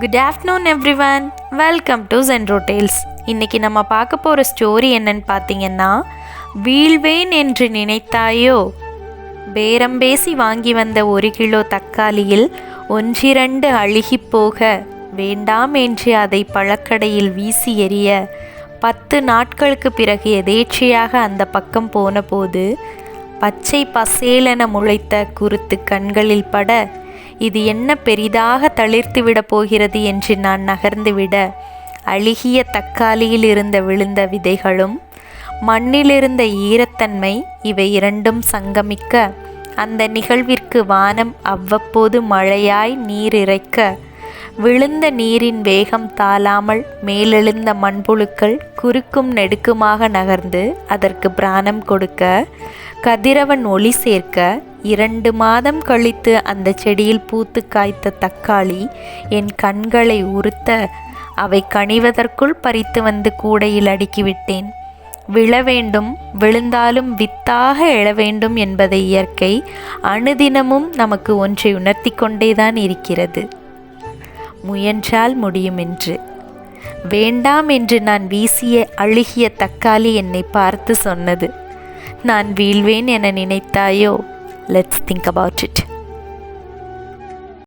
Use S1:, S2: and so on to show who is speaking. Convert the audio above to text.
S1: Good afternoon everyone, welcome to ஜென்ரோ tales. இன்றைக்கி நம்ம பார்க்க போகிற ஸ்டோரி என்னன்னு பார்த்தீங்கன்னா, வீழ்வேன் என்று நினைத்தாயோ. பேரம் பேசி வாங்கி வந்த 1 கிலோ தக்காளியில் 1-2 அழுகி போக, வேண்டாம் என்று அதை பழக்கடையில் வீசி எறிய 10 நாட்களுக்கு பிறகு எதேச்சையாக அந்த பக்கம் போன போது பச்சை பசேலென முளைத்த குருத்து கண்களில் பட, இது என்ன பெரிதாக தளிர்த்து விட போகிறது என்று நான் நகர்ந்துவிட, அழுகிய தக்காளியில் இருந்த விழுந்த விதைகளும் மண்ணிலிருந்த ஈரத்தன்மை இவை இரண்டும் சங்கமிக்க, அந்த நிகழ்விற்கு வானம் அவ்வப்போது மழையாய் நீர் இறைக்க, விழுந்த நீரின் வேகம் தாளாமல் மேலெழுந்த மண்புழுக்கள் குறுக்கும் நெடுக்குமாக நகர்ந்து அதற்கு பிராணம் கொடுக்க, கதிரவன் ஒளி சேர்க்க, 2 மாதம் கழித்து அந்த செடியில் பூத்து காய்த்த தக்காளி என் கண்களை உறுத்த, அவை கனிவதற்குள் பறித்து வந்து கூடையில் அடுக்கிவிட்டேன். விழ வேண்டும், விழுந்தாலும் வித்தாக எழ வேண்டும் என்பதை இயற்கை அனுதினமும் நமக்கு ஒன்றை உணர்த்தி கொண்டேதான் இருக்கிறது. முயன்றால் முடியும் என்று. வேண்டாம் என்று நான் வீசிய அழுகிய தக்காளி என்னை பார்த்து சொன்னது, நான் வீழ்வேன் என நினைத்தாயோ? Let's think about it.